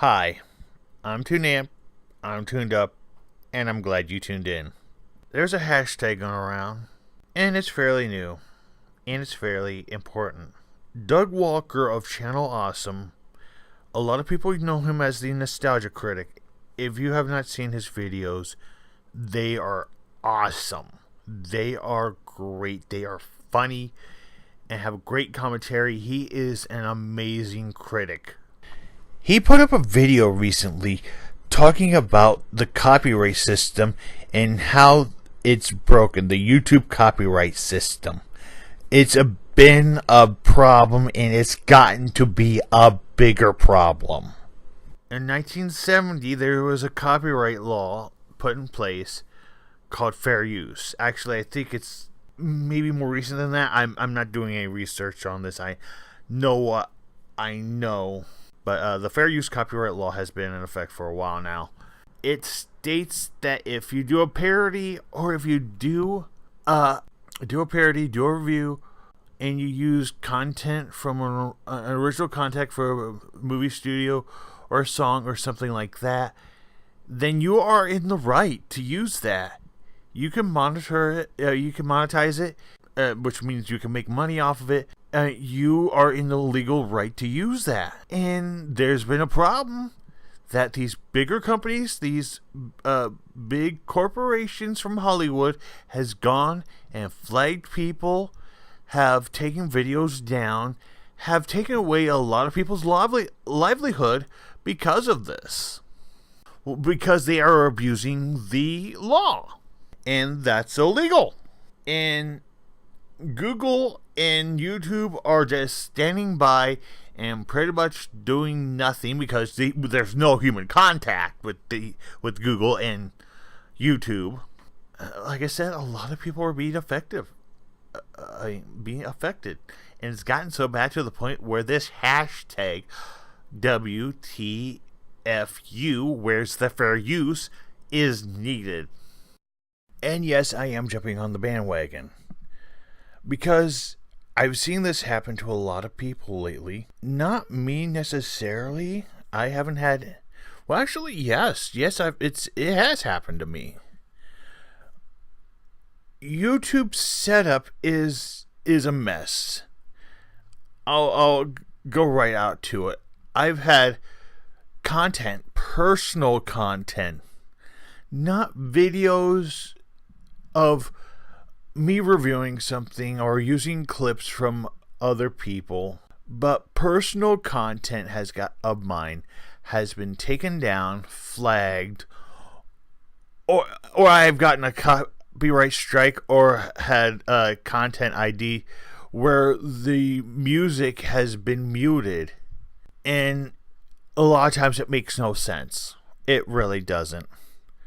Hi, I'm tuned in, I'm tuned up, and I'm glad you tuned in. There's a hashtag going around, and it's fairly new, and it's fairly important. Doug Walker of Channel Awesome, a lot of people know him as the Nostalgia Critic. If you have not seen his videos, they are awesome. They are great. They are funny and have great commentary. He is an amazing critic. He put up a video recently talking about the copyright system and how it's broken, the YouTube copyright system. It's been a problem, and it's gotten to be a bigger problem. In 1970, there was a copyright law put in place called fair use. Actually, I think it's maybe more recent than that. I'm not doing any research on this. I know what I know. But the fair use copyright law has been in effect for a while now. It states that if you do a parody, or if you do a review, and you use content from an original content for a movie studio or a song or something like that, then you are in the right to use that. You can monitor it. You can monetize it, which means you can make money off of it. You are in the legal right to use that. And there's been a problem that these bigger companies, these big corporations from Hollywood, has gone and flagged people, have taken videos down, have taken away a lot of people's livelihood because of this. Because they are abusing the law. And that's illegal. And Google and YouTube are just standing by and pretty much doing nothing because there's no human contact with Google and YouTube. Like I said, a lot of people are being affected, and it's gotten so bad to the point where this hashtag WTFU, where's the fair use, is needed. And yes, I am jumping on the bandwagon, because I've seen this happen to a lot of people lately. Not me necessarily. I haven't had... Well, actually, yes. It has happened to me. YouTube's setup is a mess. I'll go right out to it. I've had content, personal content, not videos of me reviewing something or using clips from other people, but personal content of mine has been taken down, flagged, or I've gotten a copyright strike or had a content ID where the music has been muted, and a lot of times it makes no sense. It really doesn't.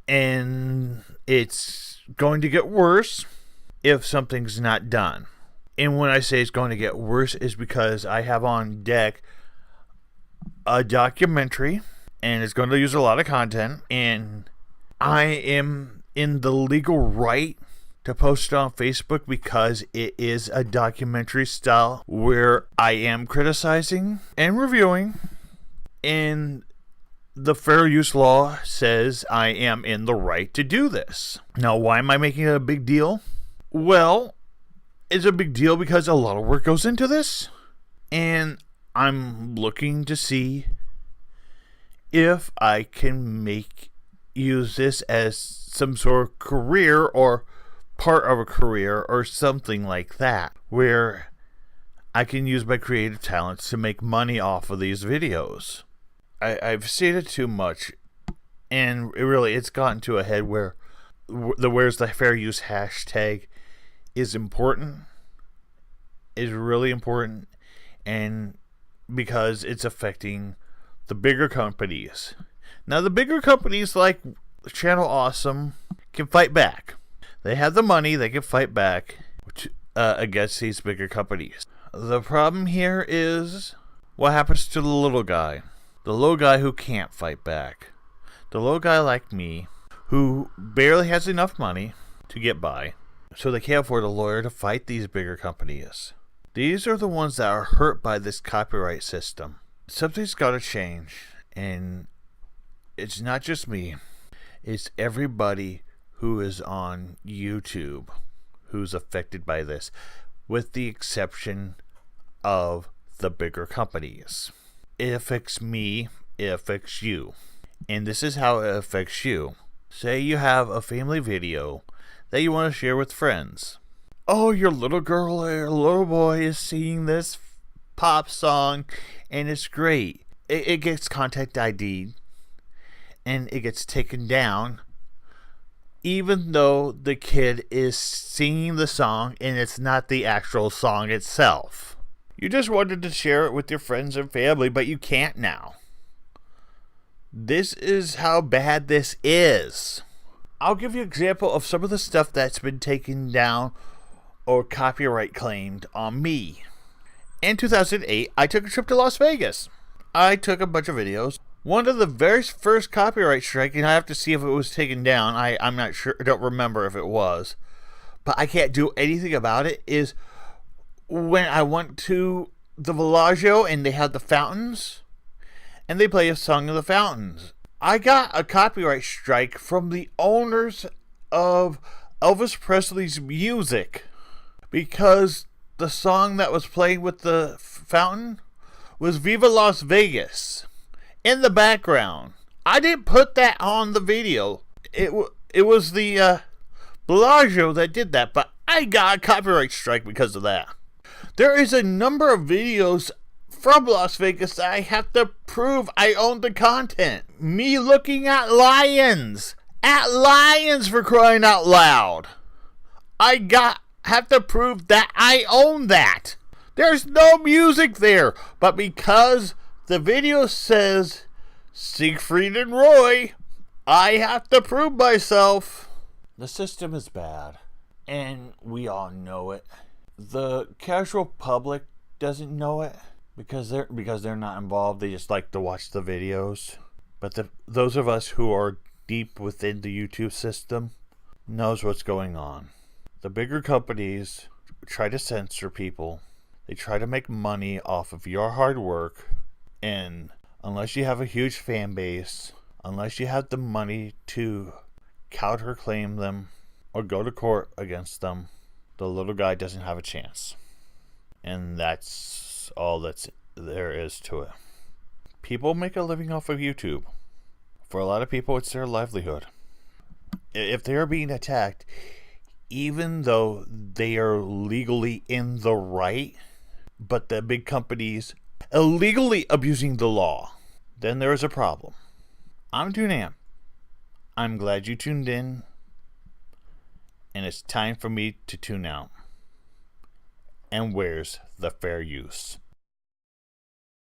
And it's going to get worse if something's not done. And when I say it's going to get worse is because I have on deck a documentary, and it's going to use a lot of content, and I am in the legal right to post it on Facebook because it is a documentary style where I am criticizing and reviewing, and the fair use law says I am in the right to do this. Now, why am I making it a big deal? Well, it's a big deal because a lot of work goes into this, and I'm looking to see if I can use this as some sort of career or part of a career or something like that, where I can use my creative talents to make money off of these videos. I've seen it too much, and it's gotten to a head where where's the fair use hashtag is important, is really important, and because it's affecting the bigger companies. Now, the bigger companies like Channel Awesome can fight back. They have the money, they can fight back against these bigger companies. The problem here is what happens to the little guy. The little guy who can't fight back. The little guy like me who barely has enough money to get by, so they can't afford a lawyer to fight these bigger companies. These are the ones that are hurt by this copyright system. Something's got to change, And it's not just me, it's everybody who is on YouTube who's affected by this, with the exception of the bigger companies. It affects me, it affects you. And this is how it affects you. Say you have a family video that you want to share with friends. Oh, your little girl or little boy is singing this pop song and it's great. It gets contact ID and it gets taken down, even though the kid is singing the song and it's not the actual song itself. You just wanted to share it with your friends and family, but you can't now. This is how bad this is. I'll give you an example of some of the stuff that's been taken down or copyright claimed on me. In 2008, I took a trip to Las Vegas. I took a bunch of videos. One of the very first copyright strike, and I have to see if it was taken down. I'm not sure. I don't remember if it was. But I can't do anything about it, is when I went to the Bellagio and they had the fountains and they play a song of the fountains. I got a copyright strike from the owners of Elvis Presley's music because the song that was playing with the fountain was Viva Las Vegas in the background. I didn't put that on the video. It was the Bellagio that did that, but I got a copyright strike because of that. There is a number of videos from Las Vegas that I have to prove I own the content. Me looking at lions. At lions, for crying out loud. Have to prove that I own that. There's no music there. But because the video says Siegfried and Roy, I have to prove myself. The system is bad. And we all know it. The casual public doesn't know it because they're not involved. They just like to watch the videos. But those of us who are deep within the YouTube system knows what's going on. The bigger companies try to censor people. They try to make money off of your hard work. And unless you have a huge fan base, unless you have the money to counterclaim them or go to court against them, the little guy doesn't have a chance. And that's all there is to it. People make a living off of YouTube. For a lot of people, it's their livelihood. If they're being attacked, even though they are legally in the right, but the big companies illegally abusing the law, then there is a problem. I'm Tunam. I'm glad you tuned in. And it's time for me to tune out. And where's the fair use?